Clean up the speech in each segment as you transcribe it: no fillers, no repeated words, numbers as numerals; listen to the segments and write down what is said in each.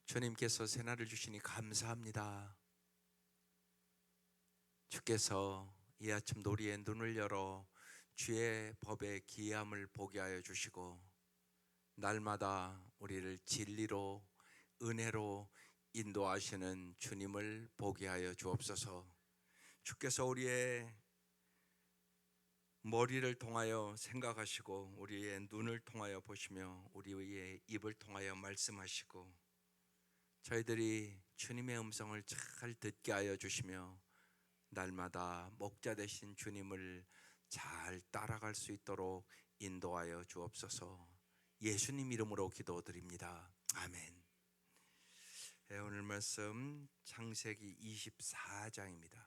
주님께서 새날을 주시니 감사합니다. 주께서 이 아침 놀이에 눈을 열어 주의 법의 기이함을 보게 하여 주시고 날마다 우리를 진리로 은혜로 인도하시는 주님을 보게 하여 주옵소서. 주께서 우리의 머리를 통하여 생각하시고 우리의 눈을 통하여 보시며 우리의 입을 통하여 말씀하시고 저희들이 주님의 음성을 잘 듣게 하여 주시며 날마다 목자 되신 주님을 잘 따라갈 수 있도록 인도하여 주옵소서. 예수님 이름으로 기도드립니다. 아멘. 오늘 말씀 창세기 24장입니다.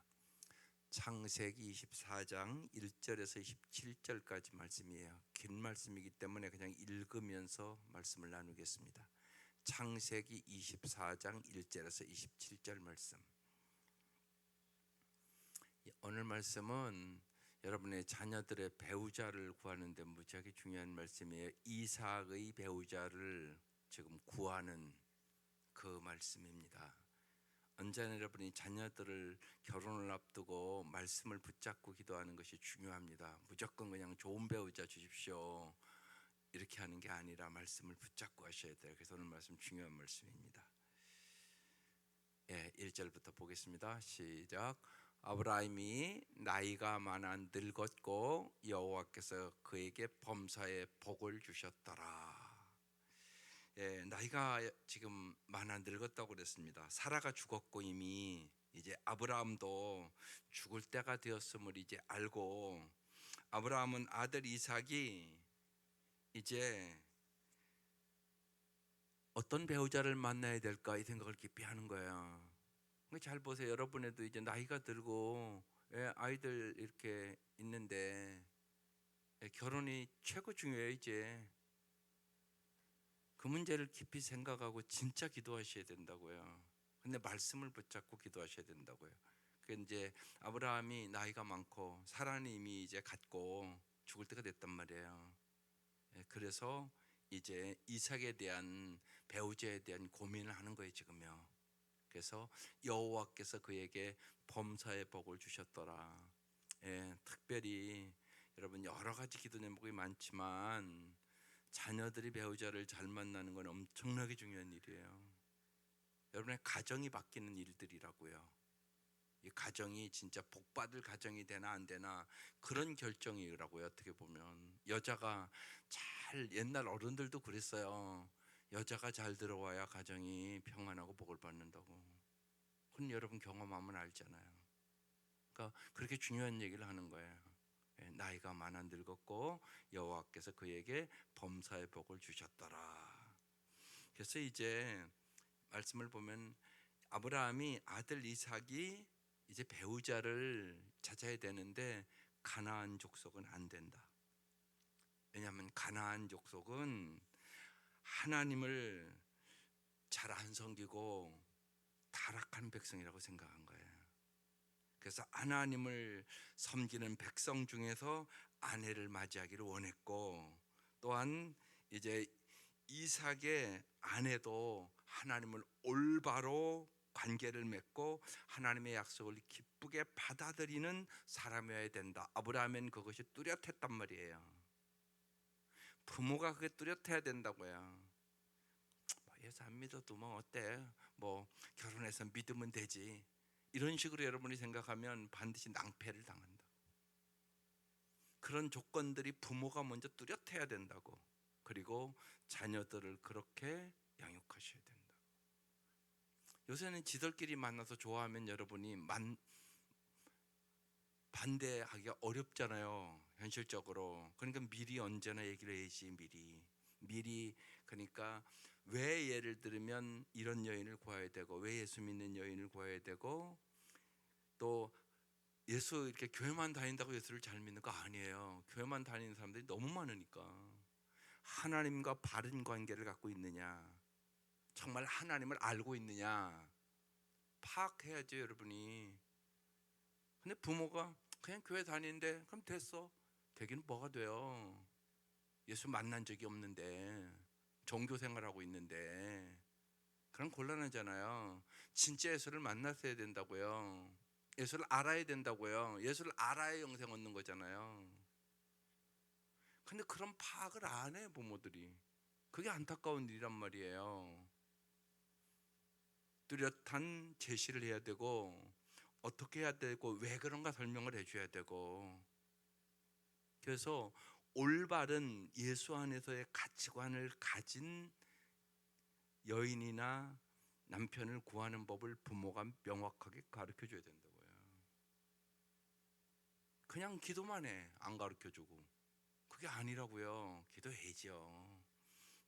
창세기 24장 1절에서 27절까지 말씀이에요. 긴 말씀이기 때문에 그냥 읽으면서 말씀을 나누겠습니다. 창세기 24장 1절에서 27절 말씀. 오늘 말씀은 여러분의 자녀들의 배우자를 구하는 데 무지하게 중요한 말씀이에요. 이삭의 배우자를 지금 구하는 그 말씀입니다. 언제나 여러분이 자녀들을 결혼을 앞두고 말씀을 붙잡고 기도하는 것이 중요합니다. 무조건 그냥 좋은 배우자 주십시오 이렇게 하는 게 아니라 말씀을 붙잡고 하셔야 돼요. 그래서 오늘 말씀 중요한 말씀입니다. 1절부터 보겠습니다. 시작. 아브라함이 나이가 많아 늙었고 여호와께서 그에게 범사에 복을 주셨더라. 나이가 지금 많아 늙었다고 그랬습니다. 사라가 죽었고 이미 이제 아브라함도 죽을 때가 되었음을 이제 알고 아브라함은 아들 이삭이 이제 어떤 배우자를 만나야 될까 이 생각을 깊이 하는 거예요. 잘 보세요. 여러분에도 이제 나이가 들고 아이들 이렇게 있는데 결혼이 최고 중요해요. 이제 그 문제를 깊이 생각하고 진짜 기도하셔야 된다고요. 근데 말씀을 붙잡고 기도하셔야 된다고요. 그 이제 아브라함이 나이가 많고 사라는 이미 이제 갔고 죽을 때가 됐단 말이에요. 그래서 이제 이삭에 대한 배우자에 대한 고민을 하는 거예요 지금요. 그래서 여호와께서 그에게 범사의 복을 주셨더라. 특별히 여러분 여러 가지 기도 제목이 많지만 자녀들이 배우자를 잘 만나는 건 엄청나게 중요한 일이에요. 여러분의 가정이 바뀌는 일들이라고요. 이 가정이 진짜 복받을 가정이 되나 안 되나 그런 결정이라고요. 어떻게 보면 여자가 잘 옛날 어른들도 그랬어요. 여자가 잘 들어와야 가정이 평안하고 복을 받는다고. 그건 여러분 경험하면 알잖아요. 그러니까 그렇게 중요한 얘기를 하는 거예요. 나이가 많아 늙었고 여호와께서 그에게 범사의 복을 주셨더라. 그래서 이제 말씀을 보면 아브라함이 아들 이삭이 이제 배우자를 찾아야 되는데 가나안 족속은 안 된다. 왜냐하면 가나안 족속은 하나님을 잘 안 섬기고 타락한 백성이라고 생각한 거예요. 그래서 하나님을 섬기는 백성 중에서 아내를 맞이하기를 원했고 또한 이제 이삭의 아내도 하나님을 올바로 관계를 맺고 하나님의 약속을 기쁘게 받아들이는 사람이어야 된다. 아브라함은 그것이 뚜렷했단 말이에요. 부모가 그게 뚜렷해야 된다고요. 예수 안 믿어도 뭐 어때? 뭐 결혼해서 믿으면 되지. 이런 식으로 여러분이 생각하면 반드시 낭패를 당한다. 그런 조건들이 부모가 먼저 뚜렷해야 된다고. 그리고 자녀들을 그렇게 양육하셔야 된다. 요새는 지들끼리 만나서 좋아하면 여러분이 반대하기가 어렵잖아요. 현실적으로. 그러니까 미리 언제나 얘기를 해야지. 미리 그러니까 왜 예를 들면 이런 여인을 구해야 되고 왜 예수 믿는 여인을 구해야 되고 또 예수 이렇게 교회만 다닌다고 예수를 잘 믿는 거 아니에요. 교회만 다니는 사람들이 너무 많으니까 하나님과 바른 관계를 갖고 있느냐, 정말 하나님을 알고 있느냐 파악해야죠 여러분이. 근데 부모가 그냥 교회 다니는데 그럼 됐어. 되기는 뭐가 돼요. 예수 만난 적이 없는데 종교 생활하고 있는데 그럼 곤란하잖아요. 진짜 예수를 만났어야 된다고요. 예수를 알아야 된다고요. 예수를 알아야 영생 얻는 거잖아요. 근데 그런 파악을 안 해, 부모들이. 그게 안타까운 일이란 말이에요. 뚜렷한 제시를 해야 되고, 어떻게 해야 되고, 왜 그런가 설명을 해줘야 되고. 그래서 올바른 예수 안에서의 가치관을 가진 여인이나 남편을 구하는 법을 부모가 명확하게 가르쳐 줘야 된다고요. 그냥 기도만 해, 안 가르쳐 주고. 그게 아니라고요. 기도해야죠.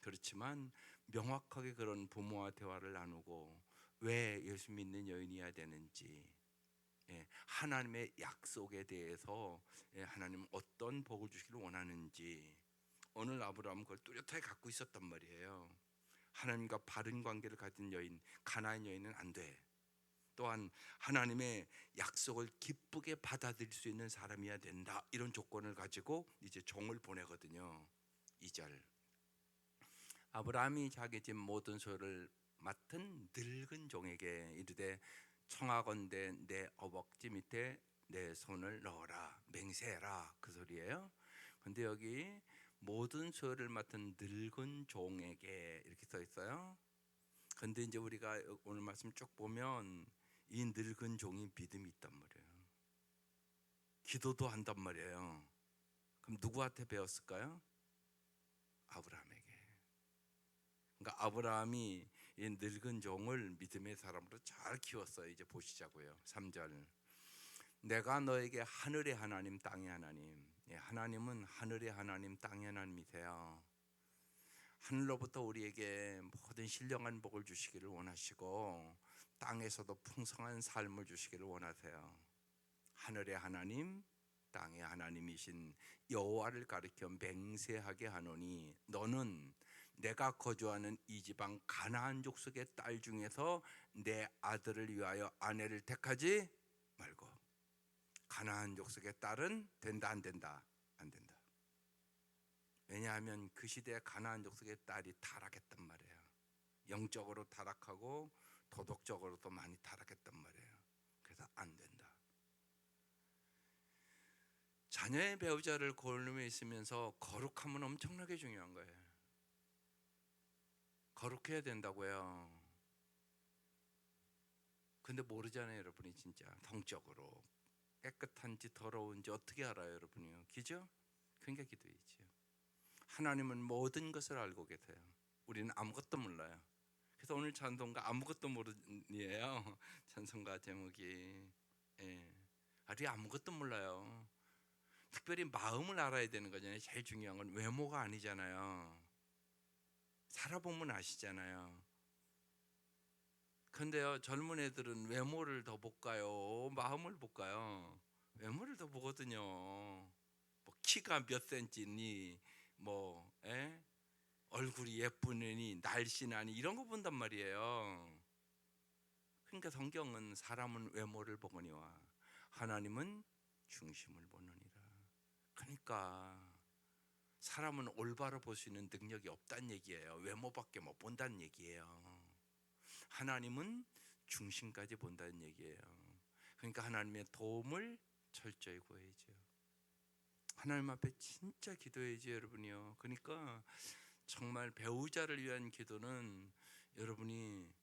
그렇지만 명확하게 그런 부모와 대화를 나누고, 왜 예수 믿는 여인이어야 되는지, 하나님의 약속에 대해서, 하나님은 어떤 복을 주시기를 원하는지, 오늘 아브라함은 그걸 뚜렷하게 갖고 있었단 말이에요. 하나님과 바른 관계를 가진 여인, 가나안 여인은 안 돼. 또한 하나님의 약속을 기쁘게 받아들일 수 있는 사람이어야 된다. 이런 조건을 가지고 이제 종을 보내거든요. 2절, 아브라함이 자기 집 모든 소유를 맡은 늙은 종에게 이르되 청하건대 내 허벅지 밑에 내 손을 넣어라, 맹세해라, 그 소리예요. 근데 여기 모든 소유를 맡은 늙은 종에게 이렇게 써 있어요. 근데 이제 우리가 오늘 말씀 쭉 보면 이 늙은 종이 믿음이 있단 말이에요. 기도도 한단 말이에요. 그럼 누구한테 배웠을까요? 아브라함에게. 그러니까 아브라함이 이 늙은 종을 믿음의 사람으로 잘 키웠어요. 이제 보시자고요. 3절, 내가 너에게 하늘의 하나님 땅의 하나님. 하나님은 하늘의 하나님 땅의 하나님이세요. 하늘로부터 우리에게 모든 신령한 복을 주시기를 원하시고 땅에서도 풍성한 삶을 주시기를 원하세요. 하늘의 하나님 땅의 하나님이신 여호와를 가리켜 맹세하게 하노니 너는 내가 거주하는 이 지방 가나안 족속의 딸 중에서 내 아들을 위하여 아내를 택하지 말고. 가나안 족속의 딸은 된다 안 된다? 안 된다. 왜냐하면 그 시대에 가나안 족속의 딸이 타락했단 말이에요. 영적으로 타락하고 도덕적으로도 많이 타락했단 말이에요. 그래서 안 된다. 자녀의 배우자를 고르며 있으면서 거룩함은 엄청나게 중요한 거예요. 거룩해야 된다고요. 근데 모르잖아요, 여러분이. 진짜 성적으로 깨끗한지 더러운지 어떻게 알아요, 여러분이요? 기죠? 그러니까 기도이지요. 하나님은 모든 것을 알고 계세요. 우리는 아무것도 몰라요. 그래서 오늘 찬송가 아무것도 모르니에요. 찬송가 제목이. 우리 아무것도 몰라요. 특별히 마음을 알아야 되는 거잖아요. 제일 중요한 건 외모가 아니잖아요. 살아보면 아시잖아요. 근데요, 젊은 애들은 외모를 더 볼까요? 마음을 볼까요? 외모를 더 보거든요. 뭐 키가 몇 센치니, 뭐 얼굴이 예쁘니, 날씬하니 이런 거 본단 말이에요. 그러니까 성경은 사람은 외모를 보거니와 하나님은 중심을 보느니라. 그러니까 사람은 올바로 볼 수 있는 능력이 없다는 얘기예요. 외모밖에 못 본다는 얘기예요. 하나님은 중심까지 본다는 얘기예요. 그러니까 하나님의 도움을 철저히 구해야죠. 하나님 앞에 진짜 기도해야죠, 여러분이요. 그러니까 정말 배우자를 위한 기도는 여러분이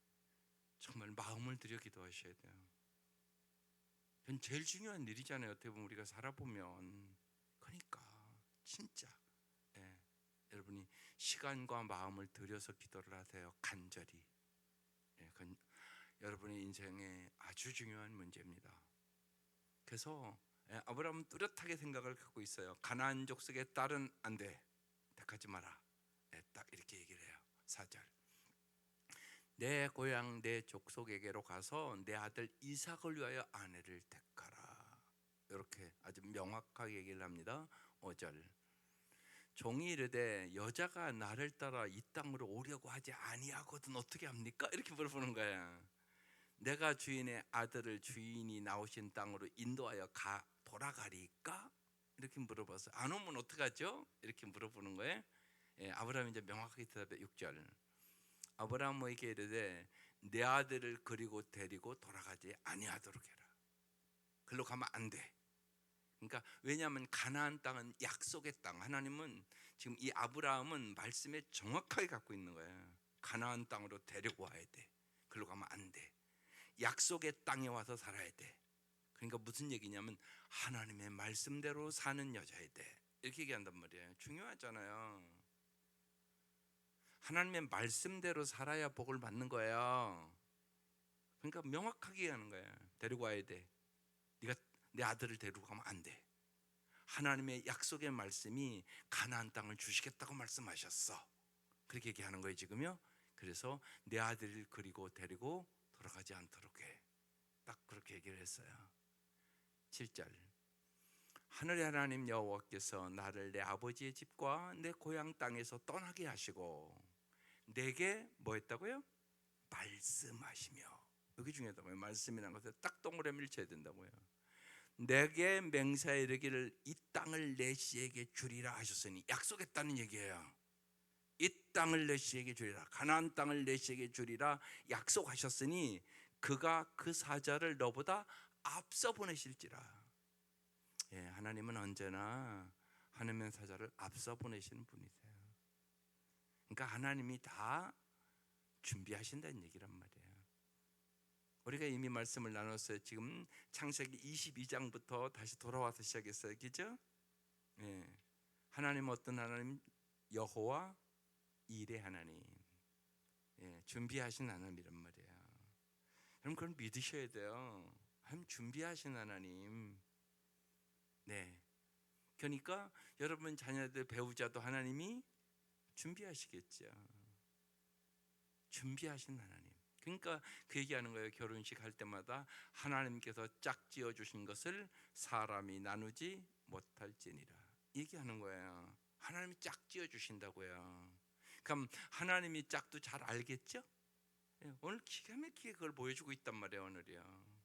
정말 마음을 들여 기도하셔야 돼요. 그건 제일 중요한 일이잖아요. 어떻게 보면 우리가 살아보면. 그러니까 진짜 여러분이 시간과 마음을 들여서 기도를 하세요. 간절히. 그건 여러분의 인생에 아주 중요한 문제입니다. 그래서 아브라함은 뚜렷하게 생각을 갖고 있어요. 가나안 족속의 딸은 안 돼. 택하지 마라. 딱 이렇게 얘기를 해요. 4절, 내 고향 내 족속에게로 가서 내 아들 이삭을 위하여 아내를 택하라. 이렇게 아주 명확하게 얘기를 합니다. 5절, 종이 이르되 여자가 나를 따라 이 땅으로 오려고 하지 아니하거든 어떻게 합니까? 이렇게 물어보는 거야. 내가 주인의 아들을 주인이 나오신 땅으로 인도하여 돌아가리까? 이렇게 물어봐서 안 오면 어떡하죠? 이렇게 물어보는 거예요. 아브라함이 이제 명확하게 대답해. 6절, 아브라함에게 이르되 내 아들을 그리고 데리고 돌아가지 아니하도록 해라. 글로 가면 안 돼. 그러니까 왜냐하면 가나안 땅은 약속의 땅. 하나님은 지금 이 아브라함은 말씀에 정확하게 갖고 있는 거예요. 가나안 땅으로 데리고 와야 돼. 글로 가면 안 돼. 약속의 땅에 와서 살아야 돼. 그러니까 무슨 얘기냐면 하나님의 말씀대로 사는 여자야 돼. 이렇게 얘기한단 말이에요. 중요하잖아요. 하나님의 말씀대로 살아야 복을 받는 거예요. 그러니까 명확하게 하는 거예요. 데리고 와야 돼. 네가 내 아들을 데리고 가면 안 돼. 하나님의 약속의 말씀이 가나안 땅을 주시겠다고 말씀하셨어. 그렇게 얘기하는 거예요 지금요. 그래서 내 아들을 그리고 데리고 돌아가지 않도록 해. 딱 그렇게 얘기를 했어요. 7절 하늘의 하나님 여호와께서 나를 내 아버지의 집과 내 고향 땅에서 떠나게 하시고 내게 뭐 했다고요? 말씀하시며. 여기 중요하다고요. 말씀이라는 것을 딱 동그라미를 쳐야 된다고요. 내게 맹세하여 이르기를 이 땅을 내 씨에게 주리라 하셨으니 약속했다는 얘기예요. 이 땅을 내 씨에게 주리라, 가나안 땅을 내 씨에게 주리라 약속하셨으니 그가 그 사자를 너보다 앞서 보내실지라. 예, 하나님은 언제나 하나님의 사자를 앞서 보내시는 분이세요. 그러니까 하나님이 다 준비하신다는 얘기란 말이에요. 우리가 이미 말씀을 나눴어요. 지금 창세기 22장부터 다시 돌아와서 시작했어요. 그죠? 예. 하나님 어떤 하나님? 여호와 일의 하나님. 예, 준비하신 하나님이란 말이에요. 그럼 그걸 믿으셔야 돼요. 하나님 준비하신 하나님. 네. 그러니까 여러분 자녀들 배우자도 하나님이 준비하시겠죠. 준비하신 하나님. 그러니까 그 얘기하는 거예요. 결혼식 할 때마다 하나님께서 짝지어 주신 것을 사람이 나누지 못할지니라 얘기하는 거예요. 하나님이 짝지어 주신다고요. 그럼 하나님이 짝도 잘 알겠죠? 오늘 기가 막히게 그걸 보여주고 있단 말이에요. 오늘이요.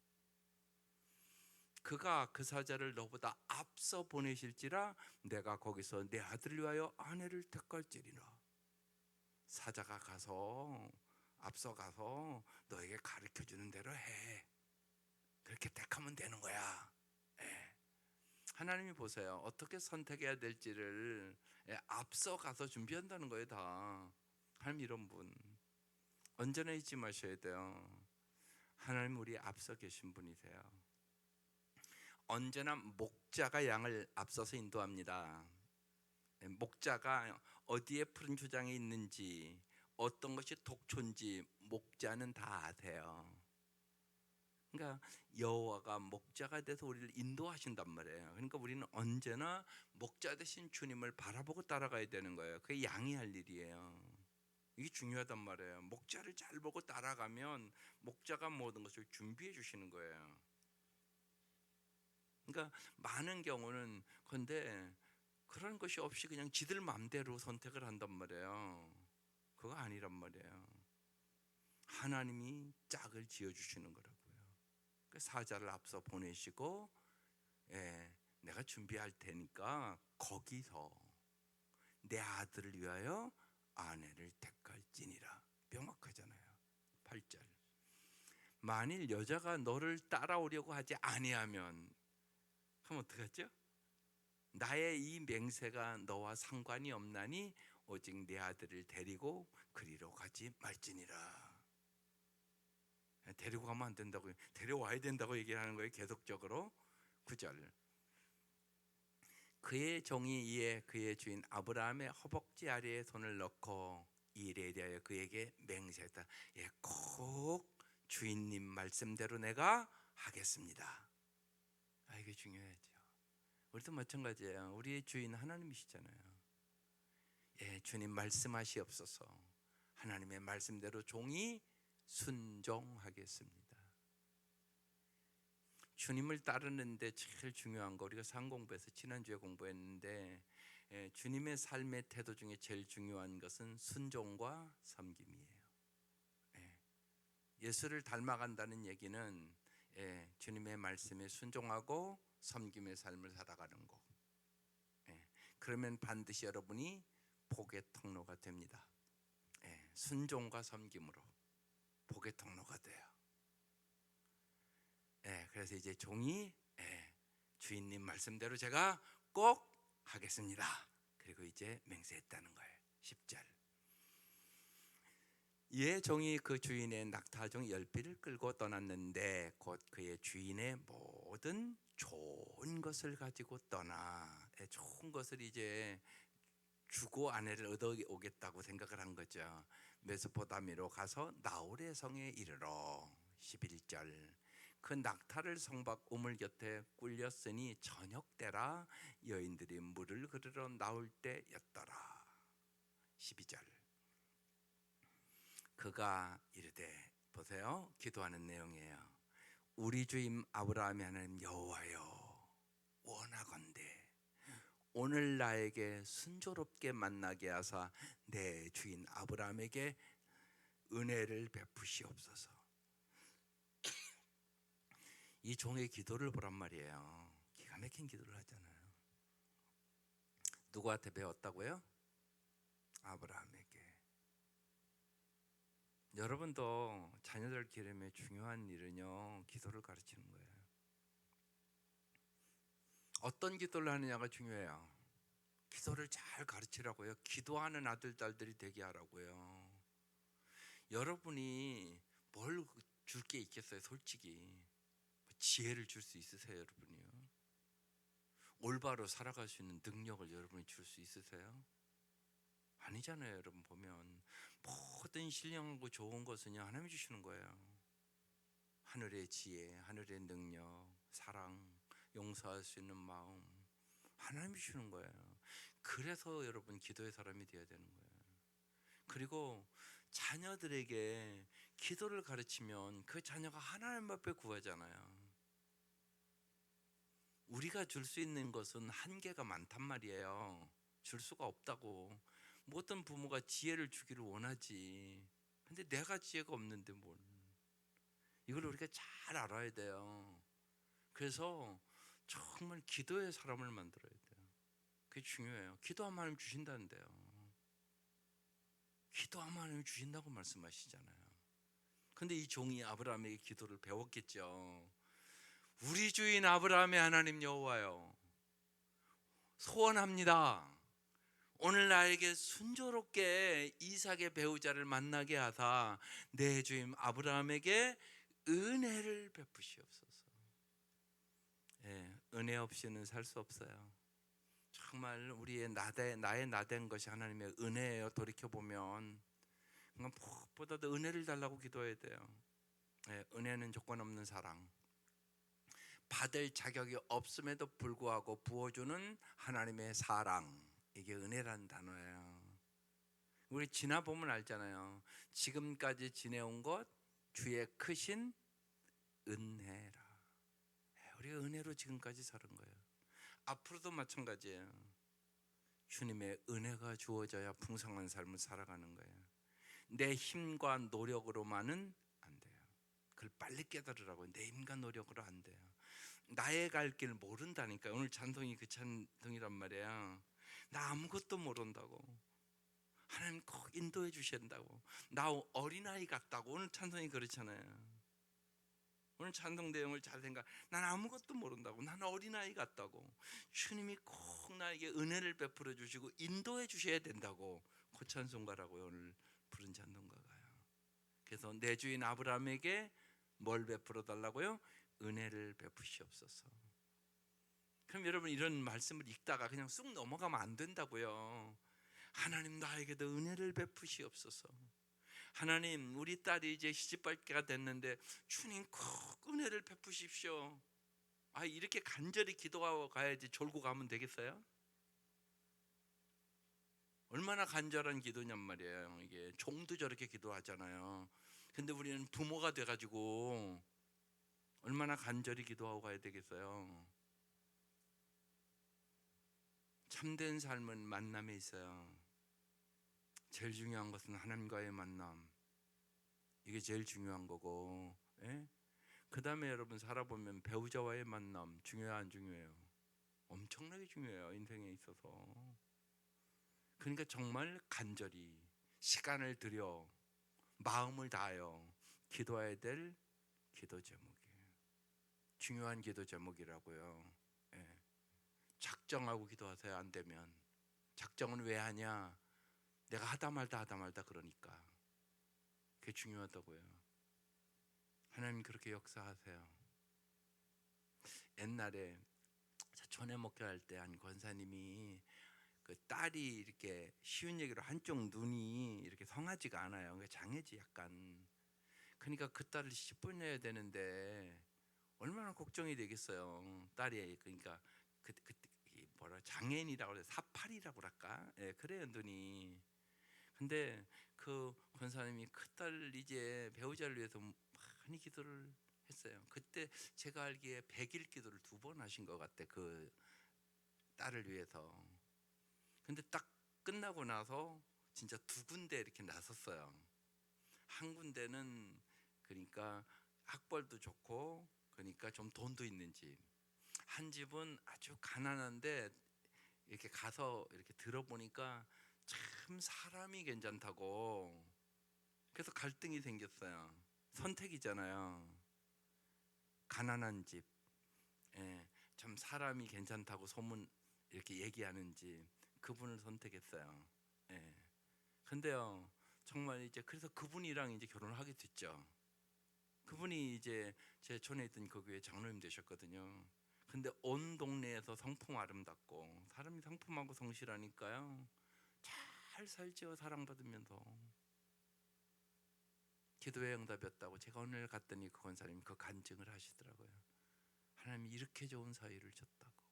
그가 그 사자를 너보다 앞서 보내실지라 내가 거기서 내 아들을 위하여 아내를 택할지리라. 사자가 가서 앞서 가서 너에게 가르쳐 주는 대로 해. 그렇게 택하면 되는 거야. 예. 하나님이 보세요. 어떻게 선택해야 될지를 앞서 가서 준비한다는 거예요. 다. 하나님 이런 분 언제나 잊지 마셔야 돼요. 하나님 우리 앞서 계신 분이세요. 언제나 목자가 양을 앞서서 인도합니다. 목자가 어디에 푸른 초장이 있는지 어떤 것이 독초인지 목자는 다 아세요. 그러니까 여호와가 목자가 돼서 우리를 인도하신단 말이에요. 그러니까 우리는 언제나 목자 되신 주님을 바라보고 따라가야 되는 거예요. 그게 양이 할 일이에요. 이게 중요하단 말이에요. 목자를 잘 보고 따라가면 목자가 모든 것을 준비해 주시는 거예요. 그러니까 많은 경우는 근데 그런 것이 없이 그냥 지들 마음대로 선택을 한단 말이에요. 그거 아니란 말이에요. 하나님이 짝을 지어주시는 거라고요. 그 사자를 앞서 보내시고 내가 준비할 테니까 거기서 내 아들을 위하여 아내를 택할지니라. 명확하잖아요. 8절 만일 여자가 너를 따라오려고 하지 아니하면 그럼 어떡하죠? 나의 이 맹세가 너와 상관이 없나니 오직 내 아들을 데리고 그리로 가지 말지니라. 데리고 가면 안 된다고, 데려와야 된다고 얘기하는 거예요. 계속적으로. 9절 그의 종이 이에 그의 주인 아브라함의 허벅지 아래에 손을 넣고 이 일에 대하여 그에게 맹세했다. 꼭 주인님 말씀대로 내가 하겠습니다. 이게 중요하죠. 우리도 마찬가지예요. 우리의 주인 하나님이시잖아요. 주님 말씀하시옵소서. 하나님의 말씀대로 종이 순종하겠습니다. 주님을 따르는데 제일 중요한 거 우리가 상공부에서 지난주에 공부했는데 주님의 삶의 태도 중에 제일 중요한 것은 순종과 섬김이에요. 예수를 닮아간다는 얘기는 주님의 말씀에 순종하고 섬김의 삶을 살아가는 거. 그러면 반드시 여러분이 복의 통로가 됩니다. 순종과 섬김으로 복의 통로가 돼요. 그래서 이제 종이 주인님 말씀대로 제가 꼭 하겠습니다. 그리고 이제 맹세했다는 거예요. 10절. 이에 종이 그 주인의 낙타종 10匹을 끌고 떠났는데 곧 그의 주인의 모든 좋은 것을 가지고 떠나, 좋은 것을 이제 주고 아내를 얻어오겠다고 생각을 한 거죠. 메소포타미아로 가서 나홀의 성에 이르러 11절. 그 낙타를 성박 우물 곁에 꿀렸으니 저녁 때라 여인들이 물을 그르러 나올 때였더라. 12절. 그가 이르되, 보세요, 기도하는 내용이에요. 우리 주임 아브라함의 하나님 여호와여, 원하건대 오늘 나에게 순조롭게 만나게 하사 내 주인 아브라함에게 은혜를 베푸시옵소서. 이 종의 기도를 보란 말이에요. 기가 막힌 기도를 하잖아요. 누구한테 배웠다고요? 아브라함에게. 여러분도 자녀들 기름에 중요한 일은요, 기도를 가르치는 거예요. 어떤 기도를 하느냐가 중요해요. 기도를 잘 가르치라고요. 기도하는 아들, 딸들이 되게 하라고요. 여러분이 뭘 줄 게 있겠어요? 솔직히 지혜를 줄 수 있으세요? 여러분이요? 올바로 살아갈 수 있는 능력을 여러분이 줄 수 있으세요? 아니잖아요. 여러분 보면 모든 신령하고 좋은 것은요, 하나님이 주시는 거예요. 하늘의 지혜, 하늘의 능력, 사랑, 용서할 수 있는 마음, 하나님이 주시는 거예요. 그래서 여러분 기도의 사람이 되어야 되는 거예요. 그리고 자녀들에게 기도를 가르치면 그 자녀가 하나님 앞에 구하잖아요. 우리가 줄 수 있는 것은 한계가 많단 말이에요. 줄 수가 없다고. 모든 부모가 지혜를 주기를 원하지. 근데 내가 지혜가 없는데 뭘. 이걸 우리가 잘 알아야 돼요. 그래서 정말 기도의 사람을 만들어야 돼요. 그게 중요해요. 기도하면 하나님 주신다는데요. 기도하면 하나님 주신다고 말씀하시잖아요. 근데 이 종이 아브라함에게 기도를 배웠겠죠. 우리 주인 아브라함의 하나님 여호와여, 소원합니다. 오늘 나에게 순조롭게 이삭의 배우자를 만나게 하사 내 주인 아브라함에게 은혜를 베푸시옵소서. 은혜 없이는 살 수 없어요. 정말 우리의 나의 나된 것이 하나님의 은혜예요. 돌이켜보면 무엇보다도 은혜를 달라고 기도해야 돼요. 은혜는 조건 없는 사랑, 받을 자격이 없음에도 불구하고 부어주는 하나님의 사랑, 이게 은혜라는 단어예요. 우리 지나보면 알잖아요. 지금까지 지내온 것 주의 크신 은혜라. 우리가 은혜로 지금까지 사는 거예요. 앞으로도 마찬가지예요. 주님의 은혜가 주어져야 풍성한 삶을 살아가는 거예요. 내 힘과 노력으로만은 안 돼요. 그걸 빨리 깨달으라고요. 내 힘과 노력으로 안 돼요. 나의 갈 길 모른다니까. 오늘 찬송이 그 찬송이란 말이에요. 나 아무것도 모른다고. 하나님 꼭 인도해 주신다고. 나 어린아이 같다고. 오늘 찬송이 그렇잖아요. 오늘 찬송 내용을 잘 생각. 난 아무것도 모른다고. 난 어린아이 같다고. 주님이 꼭 나에게 은혜를 베풀어 주시고 인도해 주셔야 된다고. 그 찬송가라고요. 오늘 부른 찬송가가요. 그래서 내 주인 아브라함에게 뭘 베풀어 달라고요? 은혜를 베푸시옵소서. 그럼 여러분 이런 말씀을 읽다가 그냥 쑥 넘어가면 안 된다고요. 하나님 나에게도 은혜를 베푸시옵소서. 하나님 우리 딸이 이제 시집갈 됐는데 주님 꼭 은혜를 베푸십시오. 이렇게 간절히 기도하고 가야지 졸고 가면 되겠어요? 얼마나 간절한 기도냔 말이에요. 이게 종도 저렇게 기도하잖아요. 근데 우리는 부모가 돼가지고 얼마나 간절히 기도하고 가야 되겠어요? 참된 삶은 만남에 있어요. 제일 중요한 것은 하나님과의 만남. 이게 제일 중요한 거고, 그 다음에 여러분 살아보면 배우자와의 만남 중요해요, 안 중요해요? 엄청나게 중요해요, 인생에 있어서. 그러니까 정말 간절히 시간을 들여 마음을 다하여 기도해야 될 기도 제목이에요. 중요한 기도 제목이라고요. 예. 작정하고 기도하세요. 안 되면. 작정은 왜 하냐? 내가 하다 말다 그러니까. 그게 중요하다고요. 하나님 그렇게 역사하세요. 옛날에 전에 목회할 때 한 권사님이 그 딸이 이렇게 쉬운 얘기로 한쪽 눈이 이렇게 성하지가 않아요. 그러니까 장애지 약간. 그러니까 그 딸을 10분 해야 되는데 얼마나 걱정이 되겠어요. 딸이 그러니까 뭐라 장애인이라고 해서 사팔이라고 그럴까? 예, 그래요 눈이. 근데 그 권사님이 그 딸 이제 배우자를 위해서 많이 기도를 했어요. 그때 제가 알기에 100일 기도를 2번 하신 것 같아. 그 딸을 위해서. 근데 딱 끝나고 나서 진짜 2군데 이렇게 나섰어요. 한 군데는 그러니까 학벌도 좋고 그러니까 좀 돈도 있는 집. 한 집은 아주 가난한데 이렇게 가서 이렇게 들어보니까 참 사람이 괜찮다고. 그래서 갈등이 생겼어요. 선택이잖아요. 가난한 집, 예, 참 사람이 괜찮다고 소문 이렇게 얘기하는 집, 그분을 선택했어요. 예. 근데요, 정말 이제 그래서 그분이랑 이제 결혼을 하게 됐죠. 그분이 이제 제 촌에 있던 그 교회 장로님 되셨거든요. 근데 온 동네에서 성품 아름답고 사람이 성품하고 성실하니까요, 잘 살지요. 사랑받으면서. 기도의 응답이었다고 제가 오늘 갔더니 그 권사님이 그 간증을 하시더라고요. 하나님이 이렇게 좋은 사이를 줬다고.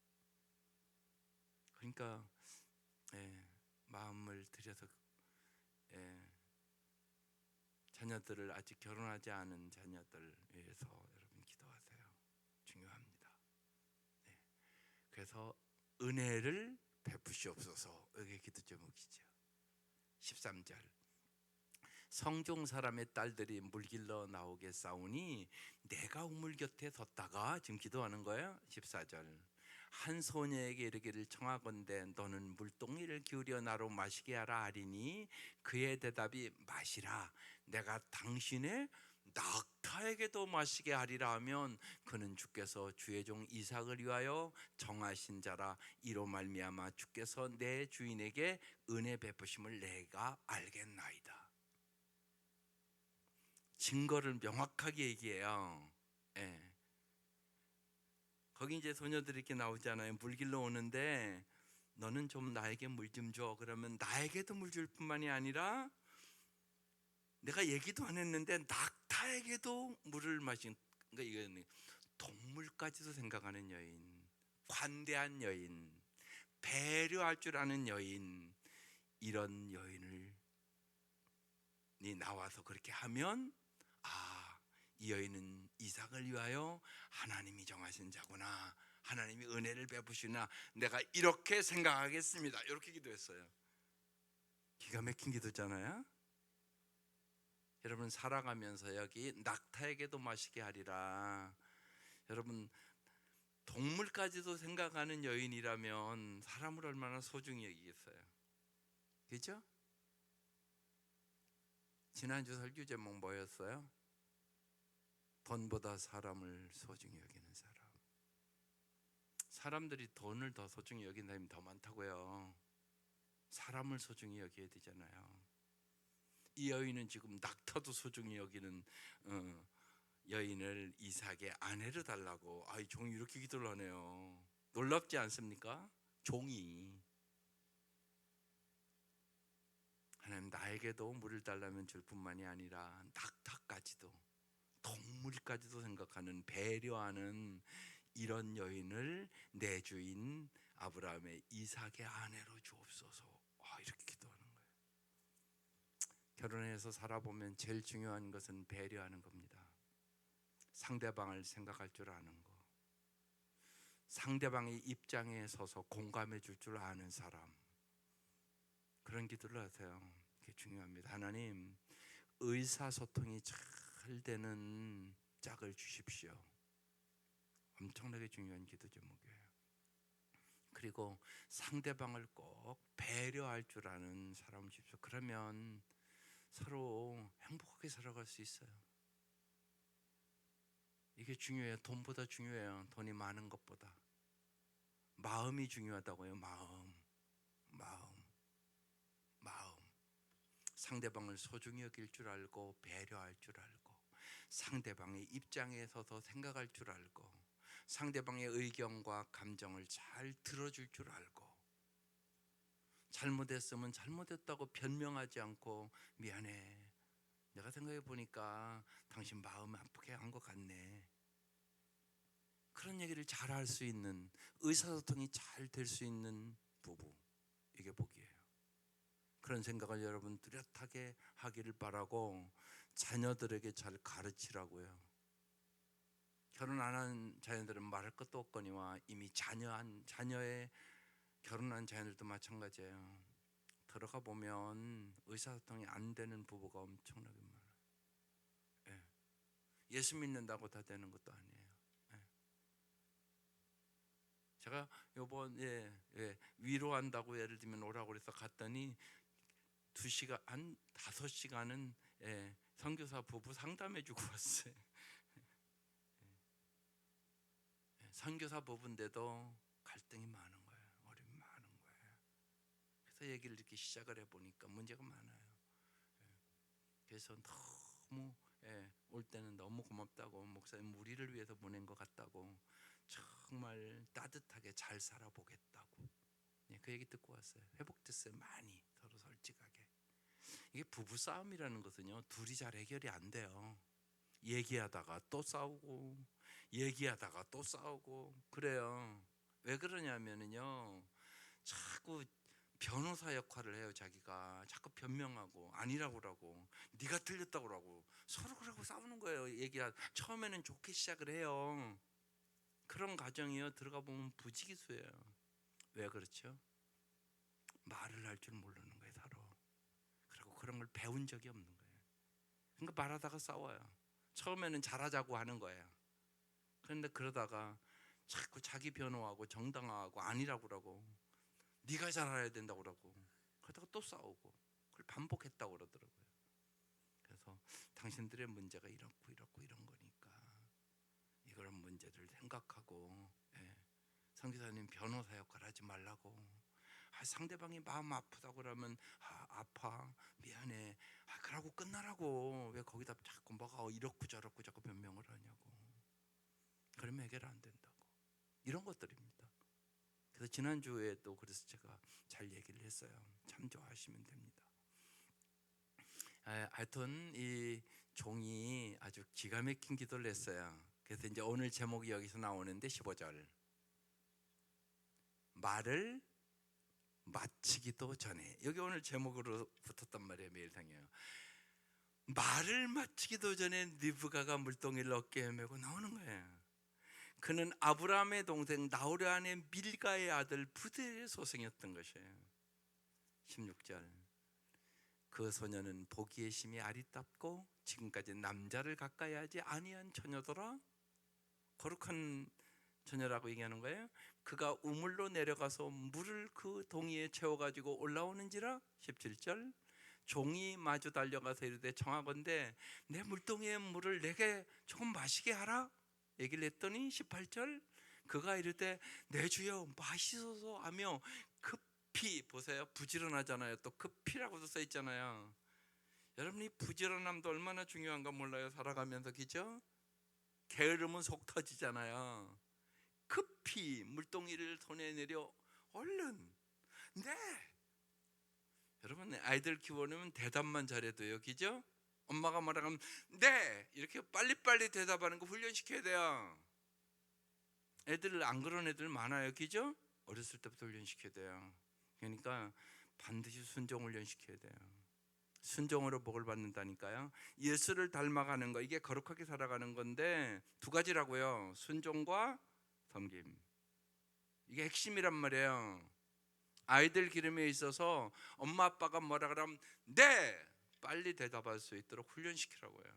그러니까 예, 마음을 들여서 예, 자녀들을 아직 결혼하지 않은 자녀들 위해서 여러분 기도하세요. 중요합니다. 네. 그래서 은혜를 베푸시옵소서. 이게 기도 제목이죠. 13절 성중 사람의 딸들이 물길로 나오게 싸우니 내가 우물 곁에 섰다가 지금 기도하는 거예요. 14절 한 소녀에게 이르기를 청하건대 너는 물동이를 기울여 나로 마시게 하라 하리니 그의 대답이 마시라 내가 당신의 낙타에게도 마시게 하리라 하면 그는 주께서 주의 종 이삭을 위하여 정하신 자라 이로 말미암아 주께서 내 주인에게 은혜 베푸심을 내가 알겠나이다. 증거를 명확하게 얘기해요. 예. 거기 이제 소녀들이 이렇게 나오잖아요. 물길로 오는데 너는 좀 나에게 물 좀 줘. 그러면 나에게도 물 줄 뿐만이 아니라 내가 얘기도 안 했는데 낙타에게도 물을 마신, 그러니까 이거는 동물까지도 생각하는 여인, 관대한 여인, 배려할 줄 아는 여인, 이런 여인을 나와서 그렇게 하면 이 여인은 이삭을 위하여 하나님이 정하신 자구나, 하나님이 은혜를 베푸시나 내가 이렇게 생각하겠습니다. 이렇게 기도했어요. 기가 막힌 기도잖아요. 여러분 살아가면서 여기 낙타에게도 마시게 하리라. 여러분 동물까지도 생각하는 여인이라면 사람을 얼마나 소중히 여기겠어요. 그렇죠? 지난주 설교 제목 뭐였어요? 돈보다 사람을 소중히 여기는 사람. 사람들이 돈을 더 소중히 여기는 사람이 더 많다고요. 사람을 소중히 여겨야 되잖아요. 이 여인은 지금 낙타도 소중히 여기는 여인을 이삭의 아내로 달라고. 이 종이 이렇게 기도를 하네요. 놀랍지 않습니까? 종이 하나님 나에게도 물을 달라면 줄 뿐만이 아니라 낙타까지도 동물까지도 생각하는 배려하는 이런 여인을 내 주인 아브라함의 이삭의 아내로 주옵소서. 이렇게 기도하는 거예요. 결혼해서 살아보면 제일 중요한 것은 배려하는 겁니다. 상대방을 생각할 줄 아는 거, 상대방의 입장에 서서 공감해 줄 줄 아는 사람, 그런 기도를 하세요. 그게 중요합니다. 하나님 의사소통이 잘 되는 짝을 주십시오. 엄청나게 중요한 기도 제목이에요. 그리고 상대방을 꼭 배려할 줄 아는 사람을 주십시오. 그러면 서로 행복하게 살아갈 수 있어요. 이게 중요해요. 돈보다 중요해요. 돈이 많은 것보다. 마음이 중요하다고요. 마음. 상대방을 소중히 여길 줄 알고, 배려할 줄 알고, 상대방의 입장에 서서 생각할 줄 알고, 상대방의 의견과 감정을 잘 들어줄 줄 알고, 잘못했으면 잘못했다고 변명하지 않고, 미안해, 내가 생각해 보니까 당신 마음 아프게 한 것 같네, 그런 얘기를 잘 할 수 있는, 의사소통이 잘 될 수 있는 부부, 이게 복이에요. 그런 생각을 여러분 뚜렷하게 하기를 바라고, 자녀들에게 잘 가르치라고요. 결혼 안 한 자녀들은 말할 것도 없거니와, 이미 자녀의 결혼한 자녀들도 마찬가지예요. 들어가 보면 의사소통이 안 되는 부부가 엄청나게 많아요. 예. 예수 믿는다고 다 되는 것도 아니에요. 예. 제가 요번에 위로한다고 예를 들면 오라고 그래서 갔더니 2시간, 한 5시간은 선교사 부부 상담해주고 왔어요. 선교사 부부인데도 갈등이 많은 거예요. 어려움이 많은 거예요. 그래서 얘기를 이렇게 시작을 해보니까 문제가 많아요. 그래서 너무 올 때는 너무 고맙다고, 목사님 우리를 위해서 보낸 것 같다고, 정말 따뜻하게 잘 살아보겠다고, 그 얘기 듣고 왔어요. 회복됐어요. 많이 서로 솔직하게. 이게 부부싸움이라는 것은요, 둘이 잘 해결이 안 돼요. 얘기하다가 또 싸우고, 얘기하다가 또 싸우고 그래요. 왜 그러냐면요, 자꾸 변호사 역할을 해요. 자기가 자꾸 변명하고 아니라고 그러고, 네가 틀렸다고 그러고, 서로 그러고 싸우는 거예요. 얘기가 처음에는 좋게 시작을 해요. 그런 가정이요, 들어가 보면 부지기수예요. 왜 그렇죠? 말을 할 줄 모르는 거예요, 서로. 그리고 그런 걸 배운 적이 없는 거예요. 그러니까 말하다가 싸워요. 처음에는 잘하자고 하는 거예요. 그런데 그러다가 자꾸 자기 변호하고 정당화하고 아니라고 그러고, 네가 잘알아야 된다고 그러고, 그러다가 또 싸우고, 그걸 반복했다고 그러더라고요. 그래서 당신들의 문제가 이렇고 이런 거니까 이런 문제를 생각하고, 선교사님 변호사 역할 하지 말라고. 상대방이 마음 아프다고 그러면 아파, 미안해, 그러고 끝나라고. 왜 거기다 자꾸 뭐가 이렇고 저렇고 자꾸 변명을 하냐고. 그러면 해결 안 된다고. 이런 것들입니다. 그래서 지난주에 또 그래서 제가 잘 얘기를 했어요. 참조하시면 됩니다. 하여튼 이 종이 아주 기가 막힌 기도를 했어요. 그래서 이제 오늘 제목이 여기서 나오는데 15절, 말을 마치기도 전에, 여기 오늘 제목으로 붙었단 말이에요. 매일상이에요. 말을 마치기도 전에 리브가가 물동이를 어깨에 메고 나오는 거예요. 그는 아브라함의 동생 나홀의 아내 밀가의 아들 부델의 소생이었던 것이에요. 16절, 그 소녀는 보기에 심히 아리답고 지금까지 남자를 가까이 하지 아니한 처녀더라. 거룩한 처녀라고 얘기하는 거예요. 그가 우물로 내려가서 물을 그 동이에 채워가지고 올라오는지라. 17절, 종이 마주 달려가서 이르되 청하건대 내 물동이의 물을 내게 조금 마시게 하라 얘기를 했더니 18절, 그가 이르되 내 주여 마시소서 하며 급히, 보세요, 부지런하잖아요. 또 급히라고도 써 있잖아요. 여러분, 이 부지런함도 얼마나 중요한가 몰라요. 살아가면서. 그죠? 게으름은 속 터지잖아요. 급히 물동이를 손에 내려 얼른. 네. 여러분, 아이들 키워내면 대답만 잘해도요, 그죠? 엄마가 말하면 네 이렇게 빨리빨리 대답하는 거 훈련시켜야 돼요. 애들 안 그런 애들 많아요, 그죠? 어렸을 때부터 훈련시켜야 돼요. 그러니까 반드시 순종 훈련시켜야 돼요. 순종으로 복을 받는다니까요. 예수를 닮아가는 거, 이게 거룩하게 살아가는 건데 두 가지라고요. 순종과 섬김. 이게 핵심이란 말이에요. 아이들 기름에 있어서 엄마 아빠가 뭐라 그러면 네 빨리 대답할 수 있도록 훈련시키라고요.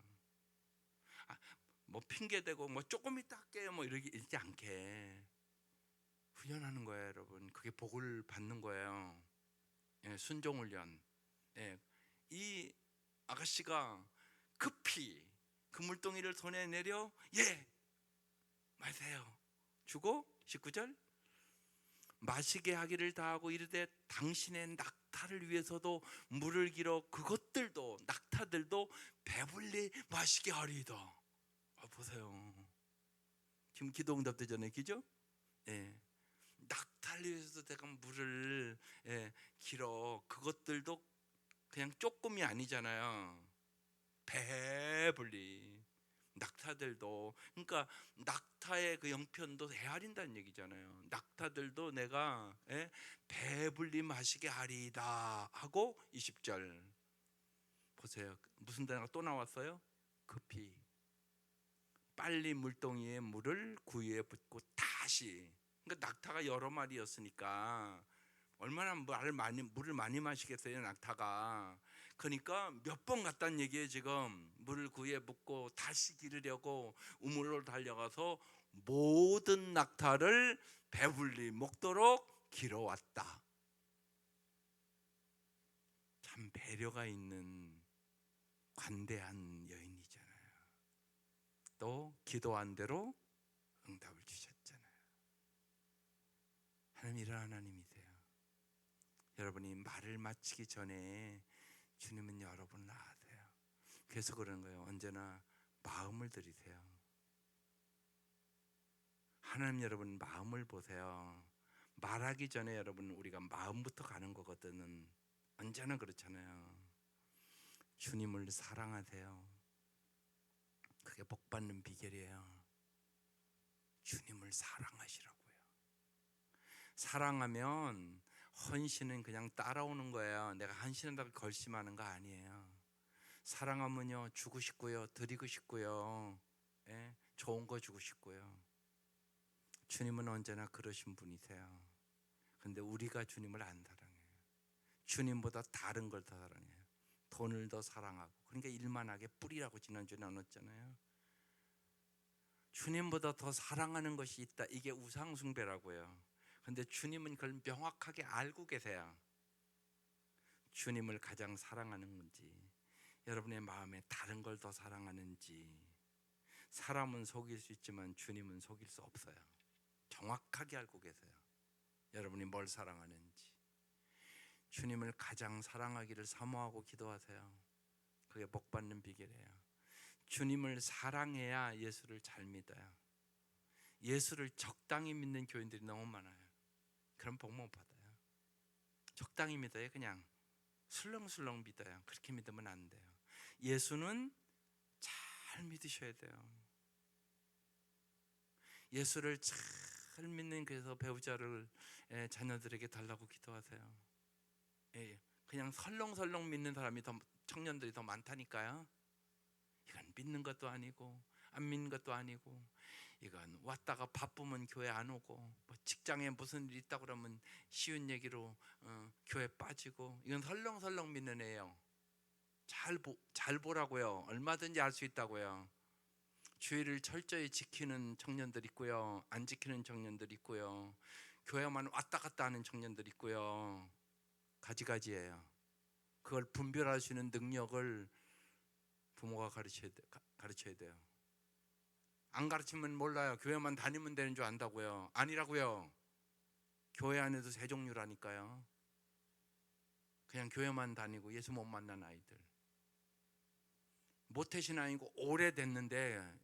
뭐 핑계대고 뭐 조금 이따 할게요 뭐 이러지 않게 훈련하는 거예요, 여러분. 그게 복을 받는 거예요. 순종 훈련. 이 아가씨가 급히 그 물동이를 손에 내려 예 마세요 주고 19절 마시게 하기를 다하고 이르되 당신의 낙타를 위해서도 물을 길어 그것들도 낙타들도 배불리 마시게 하리이다. 보세요. 지금 기도 응답되잖아요. 그죠? 예. 낙타를 위해서도 내가 물을 길어 그것들도 그냥 조금이 아니잖아요. 배불리 낙타들도 그러니까 낙타의 그 형편도 헤아린다는 얘기잖아요. 낙타들도 내가 배불리 마시게 하리이다 하고 20절 보세요. 무슨 단어가 또 나왔어요? 급히 빨리 물동이에 물을 구유에 붓고 다시 그러니까 낙타가 여러 마리였으니까 얼마나 물을 많이 마시겠어요 낙타가. 그러니까 몇 번 갔다는 얘기예요. 지금 물을 구유에 붓고 다시 기르려고 우물로 달려가서 모든 낙타를 배불리 먹도록 길어왔다. 참 배려가 있는 관대한 여인이잖아요. 또 기도한 대로 응답을 주셨잖아요. 하나님 이런 하나님이세요. 여러분이 말을 마치기 전에 주님은 여러분을 아세요. 그래서 그런 거예요. 언제나 마음을 들이세요. 하나님 여러분 마음을 보세요. 말하기 전에 여러분 우리가 마음부터 가는 거거든요. 언제나 그렇잖아요. 주님을 사랑하세요. 그게 복 받는 비결이에요. 주님을 사랑하시라고요. 사랑하면 헌신은 그냥 따라오는 거예요. 내가 헌신한다고 결심하는 거 아니에요. 사랑하면요 주고 싶고요, 드리고 싶고요, 좋은 거 주고 싶고요. 주님은 언제나 그러신 분이세요. 근데 우리가 주님을 안 사랑해요. 주님보다 다른 걸 더 사랑해요. 돈을 더 사랑하고. 그러니까 일만하게 뿌리라고 지난주에 나눴잖아요. 주님보다 더 사랑하는 것이 있다. 이게 우상숭배라고요. 근데 주님은 그걸 명확하게 알고 계세요. 주님을 가장 사랑하는 건지, 여러분의 마음에 다른 걸 더 사랑하는지. 사람은 속일 수 있지만 주님은 속일 수 없어요. 정확하게 알고 계세요. 여러분이 뭘 사랑하는지. 주님을 가장 사랑하기를 사모하고 기도하세요. 그게 복 받는 비결이에요. 주님을 사랑해야 예수를 잘 믿어요. 예수를 적당히 믿는 교인들이 너무 많아요. 그럼 복 못 받아요. 적당히 믿어요. 그냥 술렁술렁 믿어요. 그렇게 믿으면 안 돼요. 예수는 잘 믿으셔야 돼요. 예수를 잘 믿는 그래서 배우자를 자녀들에게 달라고 기도하세요. 그냥 설렁설렁 믿는 사람이 청년들이 더 많다니까요. 이건 믿는 것도 아니고 안 믿는 것도 아니고, 이건 왔다가 바쁘면 교회 안 오고, 뭐 직장에 무슨 일 있다 그러면 쉬운 얘기로 교회 빠지고, 이건 설렁설렁 믿는 애예요. 잘 보라고요. 얼마든지 알 수 있다고요. 주의를 철저히 지키는 청년들 있고요, 안 지키는 청년들 있고요, 교회만 왔다 갔다 하는 청년들 있고요. 가지가지예요. 그걸 분별할 수 있는 능력을 부모가 가르쳐야 돼요. 안 가르치면 몰라요. 교회만 다니면 되는 줄 안다고요. 아니라고요. 교회 안에도 세 종류라니까요. 그냥 교회만 다니고 예수 못 만난 아이들, 모태신 아니고 오래됐는데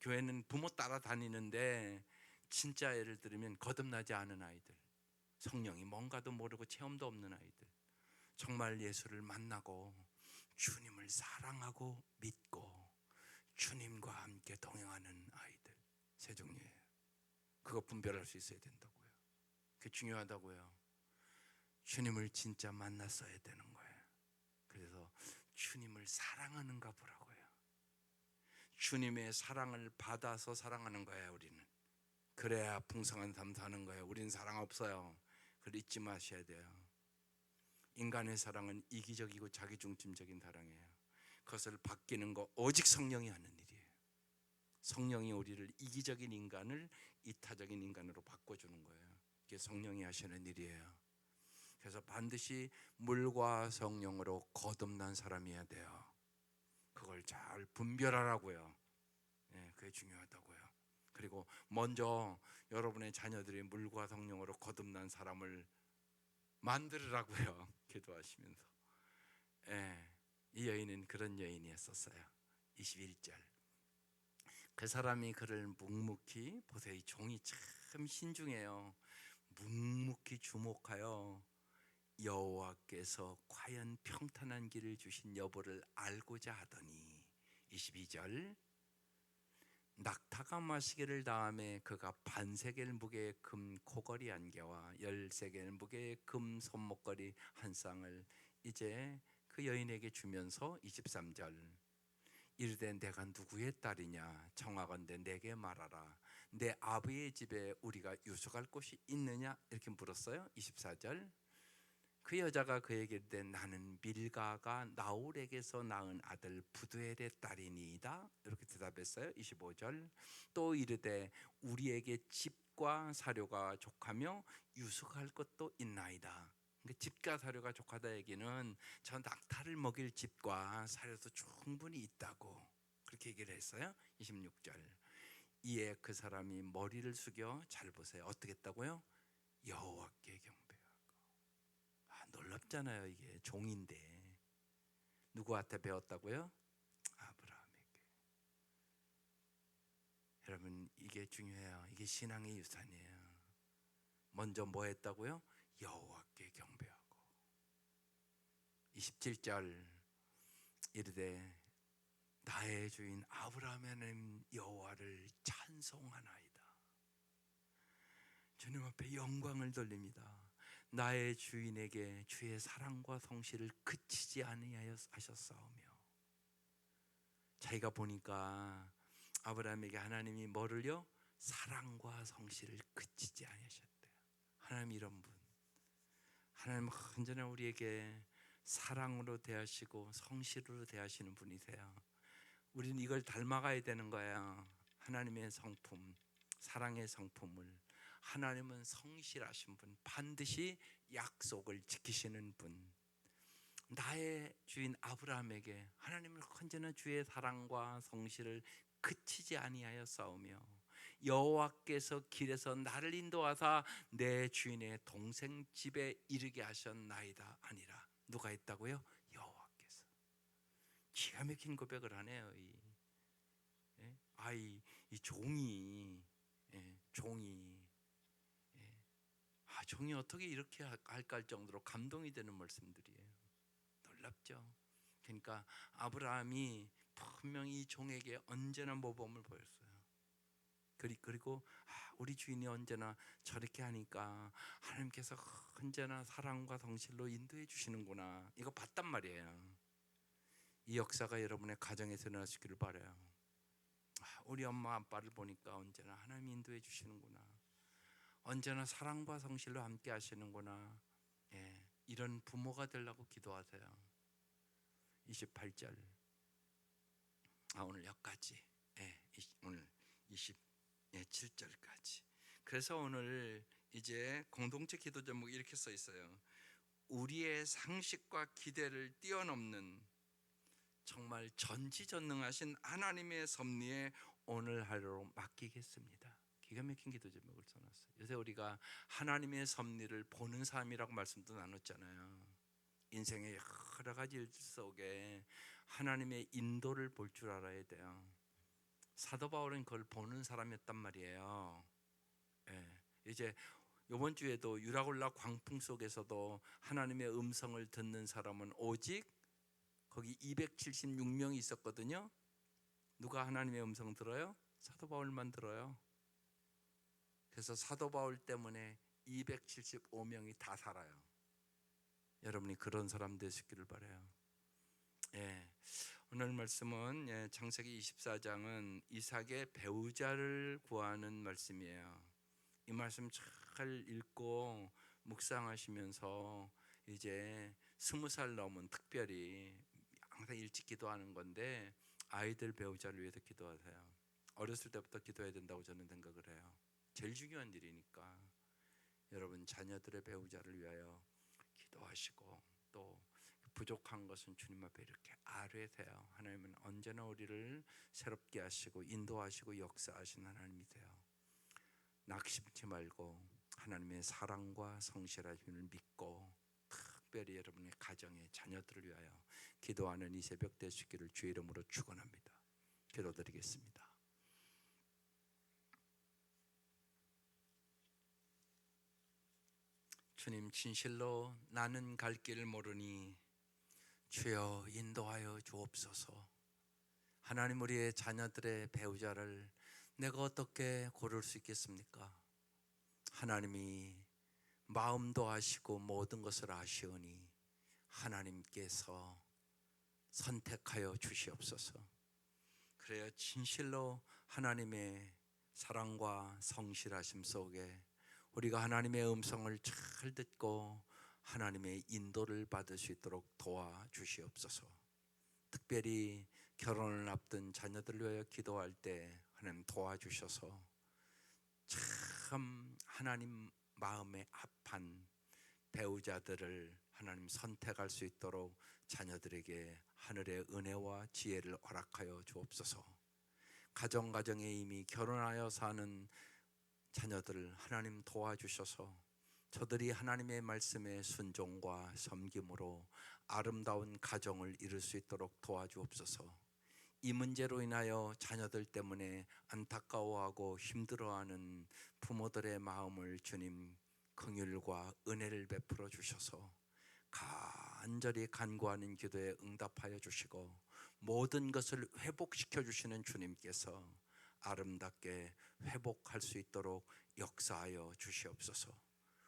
교회는 부모 따라 다니는데 진짜 예를 들면 거듭나지 않은 아이들, 성령이 뭔가도 모르고 체험도 없는 아이들, 정말 예수를 만나고 주님을 사랑하고 믿고 주님과 함께 동행하는 아이들, 세 종류예요. 그거 분별할 수 있어야 된다고요. 그게 중요하다고요. 주님을 진짜 만났어야 되는 거예요. 그래서 주님을 사랑하는가 보라고요. 주님의 사랑을 받아서 사랑하는 거예요. 우리는 그래야 풍성한 삶 사는 거예요. 우리는 사랑 없어요. 그걸 잊지 마셔야 돼요. 인간의 사랑은 이기적이고 자기중심적인 사랑이에요. 그것을 바뀌는 거 오직 성령이 하는 일이에요. 성령이 우리를 이기적인 인간을 이타적인 인간으로 바꿔주는 거예요. 이게 성령이 하시는 일이에요. 그래서 반드시 물과 성령으로 거듭난 사람이어야 돼요. 그걸 잘 분별하라고요. 예, 그게 중요하다고요. 그리고 먼저 여러분의 자녀들이 물과 성령으로 거듭난 사람을 만들으라고요. 기도하시면서. 예, 이 여인은 그런 여인이었었어요. 21절. 그 사람이 그를 묵묵히, 보세요, 이 종이 참 신중해요. 묵묵히 주목하여 여호와께서 과연 평탄한 길을 주신 여부를 알고자 하더니, 22절. 낙타가 마시기를 다음에 그가 반세겔 무게의 금 코걸이 한 개와 10세겔 무게의 금 손목걸이 한 쌍을 이제 그 여인에게 주면서 23절. 이르되 내가 누구의 딸이냐 청하건대 내게 말하라. 내 아버지의 집에 우리가 유숙할 곳이 있느냐 이렇게 물었어요. 24절. 그 여자가 그에게 이르되 나는 밀가가 나홀에게서 낳은 아들 부두엘의 딸이니이다 이렇게 대답했어요. 25절. 또 이르되 우리에게 집과 사료가 족하며 유숙할 것도 있나이다. 그러니까 집과 사료가 족하다 얘기는 저 낙타를 먹일 집과 사료도 충분히 있다고 그렇게 얘기를 했어요. 26절. 이에 그 사람이 머리를 숙여, 잘 보세요, 어떻게 했다고요? 여호와께 경배하고. 놀랍잖아요. 이게 종인데 누구한테 배웠다고요? 아브라함에게. 여러분, 이게 중요해요. 이게 신앙의 유산이에요. 먼저 뭐 했다고요? 여호와께 경배하고. 27절. 이르되 나의 주인 아브라함의 하나님 여호와를 찬송하나이다. 주님 앞에 영광을 돌립니다. 나의 주인에게 주의 사랑과 성실을 그치지 아니하셨사오며. 자기가 보니까 아브라함에게 하나님이 뭐를요? 사랑과 성실을 그치지 아니하셨대요. 하나님 이런 분, 하나님 언제나 우리에게 사랑으로 대하시고 성실으로 대하시는 분이세요. 우리는 이걸 닮아가야 되는 거예요. 하나님의 성품, 사랑의 성품을. 하나님은 성실하신 분, 반드시 약속을 지키시는 분. 나의 주인 아브라함에게 하나님은 언제나 주의 사랑과 성실을 그치지 아니하여 싸우며 여호와께서 길에서 나를 인도하사 내 주인의 동생 집에 이르게 하셨나이다 아니라. 누가 했다고요? 여호와께서. 기가 막힌 고백을 하네요. 이 종이, 종이, 종이 어떻게 이렇게 할까 할 정도로 감동이 되는 말씀들이에요. 놀랍죠. 그러니까 아브라함이 분명히 이 종에게 언제나 모범을 보였어요. 그리고 우리 주인이 언제나 저렇게 하니까 하나님께서 언제나 사랑과 성실로 인도해 주시는구나, 이거 봤단 말이에요. 이 역사가 여러분의 가정에서 일어나시기를 바라요. 우리 엄마 아빠를 보니까 언제나 하나님 인도해 주시는구나, 언제나 사랑과 성실로 함께 하시는구나. 이런 부모가 되려고 기도하세요. 28절. 오늘 여기까지. 오늘 27절까지. 그래서 오늘 이제 공동체 기도 제목이 이렇게 써 있어요. 우리의 상식과 기대를 뛰어넘는 정말 전지전능하신 하나님의 섭리에 오늘 하루로 맡기겠습니다. 기가 막힌 기도 제목을 써놨어요. 요새 우리가 하나님의 섭리를 보는 삶이라고 말씀도 나눴잖아요. 인생의 여러 가지 일 속에 하나님의 인도를 볼 줄 알아야 돼요. 사도 바울은 그걸 보는 사람이었단 말이에요. 이제 이번 주에도 유라굴라 광풍 속에서도 하나님의 음성을 듣는 사람은 오직 거기 276명이 있었거든요. 누가 하나님의 음성 들어요? 사도 바울만 들어요. 그래서 사도 바울 때문에 275명이 다 살아요. 여러분이 그런 사람 되시기를 바라요. 오늘 말씀은 창세기 24장은 이삭의 배우자를 구하는 말씀이에요. 이 말씀 잘 읽고 묵상하시면서 이제 20살 넘은, 특별히 항상 일찍 기도하는 건데, 아이들 배우자를 위해서 기도하세요. 어렸을 때부터 기도해야 된다고 저는 생각을 해요. 제일 중요한 일이니까. 여러분 자녀들의 배우자를 위하여 기도하시고, 또 부족한 것은 주님 앞에 이렇게 되세요. 하나님은 언제나 우리를 새롭게 하시고 인도하시고 역사하시는 하나님이세요. 낙심치 말고 하나님의 사랑과 성실하심을 믿고 특별히 여러분의 가정의 자녀들을 위하여 기도하는 이 새벽 되시기를 주의 이름으로 축원합니다. 기도드리겠습니다. 주님, 진실로 나는 갈 길 모르니 주여 인도하여 주옵소서. 하나님, 우리의 자녀들의 배우자를 내가 어떻게 고를 수 있겠습니까? 하나님이 마음도 아시고 모든 것을 아시오니 하나님께서 선택하여 주시옵소서. 그래야 진실로 하나님의 사랑과 성실하심 속에 우리가 하나님의 음성을 잘 듣고 하나님의 인도를 받을 수 있도록 도와주시옵소서. 특별히 결혼을 앞둔 자녀들을 위하여 기도할 때 하나님 도와주셔서 참 하나님 마음에 합한 배우자들을 하나님 선택할 수 있도록 자녀들에게 하늘의 은혜와 지혜를 허락하여 주옵소서. 가정에 이미 결혼하여 사는 자녀들 하나님 도와주셔서 저들이 하나님의 말씀에 순종과 섬김으로 아름다운 가정을 이룰 수 있도록 도와주옵소서. 이 문제로 인하여 자녀들 때문에 안타까워하고 힘들어하는 부모들의 마음을 주님 긍휼과 은혜를 베풀어 주셔서 간절히 간구하는 기도에 응답하여 주시고 모든 것을 회복시켜 주시는 주님께서 아름답게 회복할 수 있도록 역사하여 주시옵소서.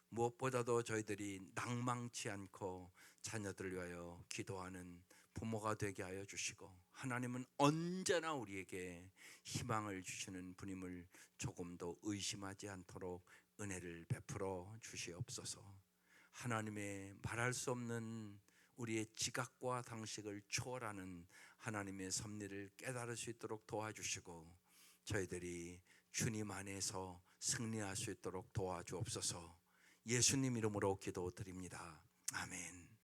무엇보다도 저희들이 낭망치 않고 자녀들을 위하여 기도하는 부모가 되게 하여 주시고 하나님은 언제나 우리에게 희망을 주시는 분임을 조금도 의심하지 않도록 은혜를 베풀어 주시옵소서. 하나님의 말할 수 없는 우리의 지각과 당식을 초월하는 하나님의 섭리를 깨달을 수 있도록 도와주시고 저희들이 주님 안에서 승리할 수 있도록 도와주옵소서. 예수님 이름으로 기도드립니다. 아멘.